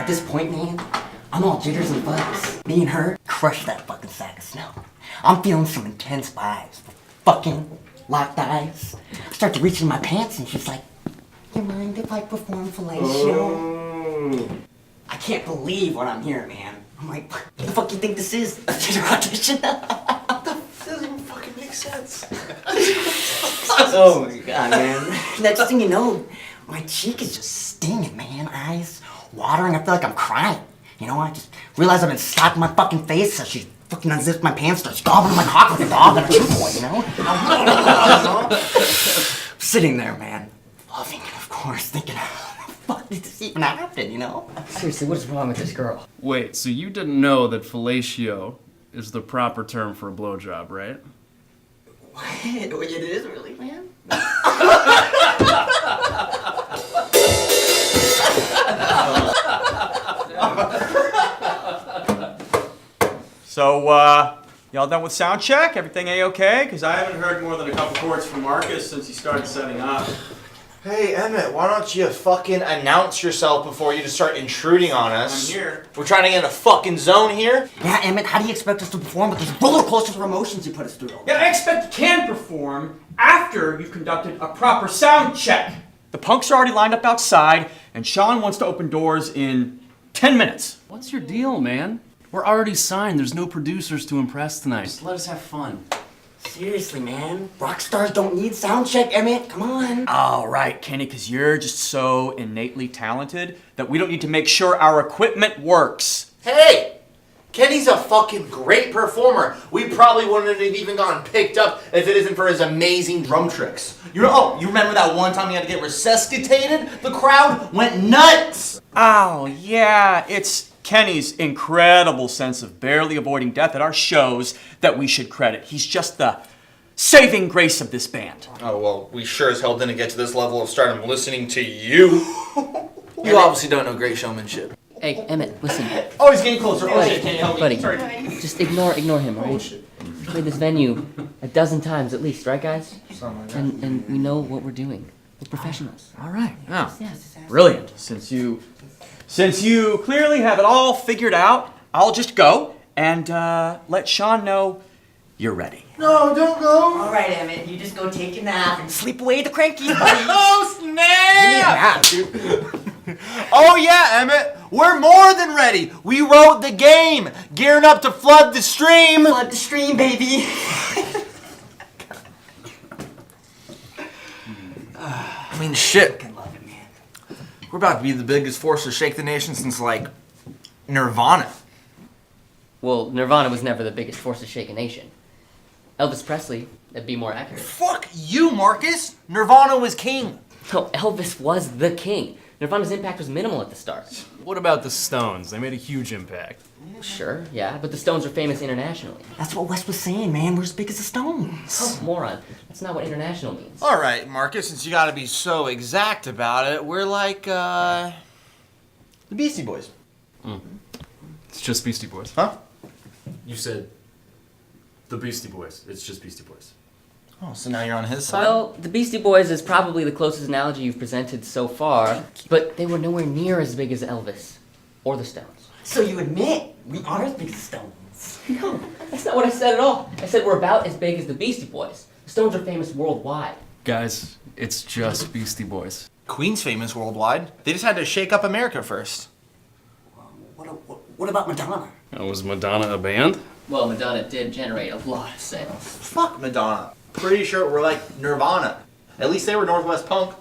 At this point, man, I'm all jitters and buzz. Me and her crushed that fucking sack of snow. I'm feeling some intense vibes. Fucking locked eyes. I start to reach in my pants and she's like, you mind if I perform fellatio? I can't believe what I'm hearing, man. I'm like, what the fuck you think this is? A theater audition? That doesn't even fucking make sense. Oh my god, man. Next thing you know, my cheek is just stinging, man. Eyes watering. I feel like I'm crying. You know, I just realized I've been slapping my fucking face, so she fucking unzips my pants, starts gobbling my cock like a dog on a chew toy, you know? Sitting there, man, loving it, of course, thinking, how the fuck did this even happen, you know? Seriously, what's wrong with this girl? Wait, so you didn't know that fellatio is the proper term for a blowjob, right? What? It is really, man? So, y'all done with Soundcheck? Everything A-okay? Because I haven't heard more than a couple chords from Marcus since he started setting up. Hey, Emmett, why don't you fucking announce yourself before you just start intruding on us? I'm here. We're trying to get in a fucking zone here. Yeah, Emmett, how do you expect us to perform with this roller coaster of emotions you put us through? Yeah, I expect you can perform after you've conducted a proper sound check. The punks are already lined up outside, and Sean wants to open doors in 10 minutes. What's your deal, man? We're already signed. There's no producers to impress tonight. Just let us have fun. Seriously, man. Rock stars don't need sound check, Emmett. Come on. All right, Kenny, because you're just so innately talented that we don't need to make sure our equipment works. Hey! Kenny's a fucking great performer. We probably wouldn't have even gotten picked up if it isn't for his amazing drum tricks. You remember that one time he had to get resuscitated? The crowd went nuts! Oh, yeah, it's Kenny's incredible sense of barely avoiding death at our shows that we should credit. He's just the saving grace of this band. Oh, well, we sure as hell didn't get to this level of stardom listening to you. You obviously don't know great showmanship. Hey, Emmett, listen. Oh, he's getting closer. Oh, Buddy, shit, can you help me? buddy, Sorry. just ignore him, right? We've played this venue a dozen times at least, right, guys? And we know what we're doing. We're professionals. All right. Oh, Yes. Brilliant. Since you clearly have it all figured out, I'll just go and let Sean know you're ready. No, don't go. All right, Emmett, you just go take a nap and sleep away the cranky, buddy. Oh, You need a snap! nap, dude. Oh, yeah, Emmett. We're more than ready. We wrote the game. Gearing up to flood the stream. Flood the stream, baby. I mean, shit. I love it, man. We're about to be the biggest force to shake the nation since, like, Nirvana. Well, Nirvana was never the biggest force to shake a nation. Elvis Presley, that'd be more accurate. Fuck you, Marcus. Nirvana was king. No, Elvis was the king. Nirvana's impact was minimal at the start. what about the Stones? They made a huge impact. Sure, yeah, but the Stones are famous internationally. That's what Wes was saying, man. We're as big as the Stones. Oh, moron. That's not what international means. All right, Marcus, since you gotta be so exact about it, we're like, the Beastie Boys. It's just Beastie Boys. Huh? You said the Beastie Boys. It's just Beastie Boys. Oh, so now you're on his side? Well, the Beastie Boys is probably the closest analogy you've presented so far, but they were nowhere near as big as Elvis or the Stones. So you admit we are as big as the Stones? No, that's not what I said at all. I said we're about as big as the Beastie Boys. The Stones are famous worldwide. Guys, it's just Beastie Boys. Queen's famous worldwide. They just had to shake up America first. What about Madonna? Was Madonna a band? Well, Madonna did generate a lot of sales. Fuck Madonna. Pretty sure we're like Nirvana. At least they were Northwest Punk.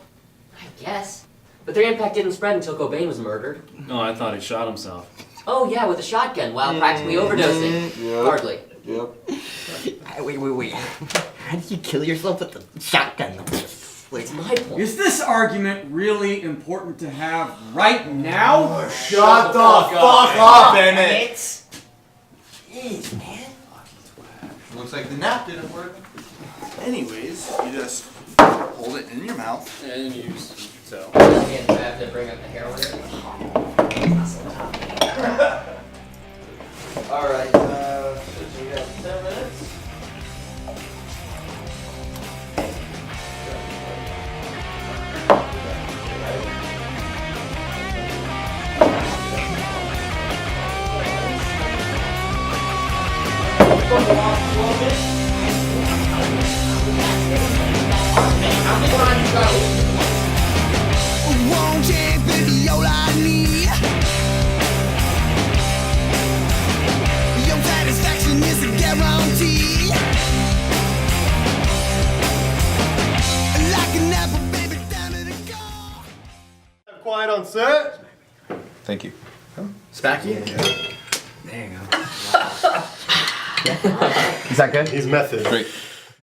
I guess. But their impact didn't spread until Cobain was murdered. No, I thought he shot himself. Oh yeah, with a shotgun while practically overdosing. Yep. Hardly. Yep. Wait. How did you kill yourself with the shotgun? It's my point. Is this argument really important to have right now? Shut the fuck up, Emmett. Jeez, man. Looks like the nap didn't work. Anyways, you just hold it in your mouth. And use so. Again, I have to bring up the heroin. Alright, we have 10 minutes. Won't you, baby, all I need. Your satisfaction is a guarantee. Like an apple, baby, down at the car. Quiet on set. Thank you. Spacky? Is that good? He's method. Great.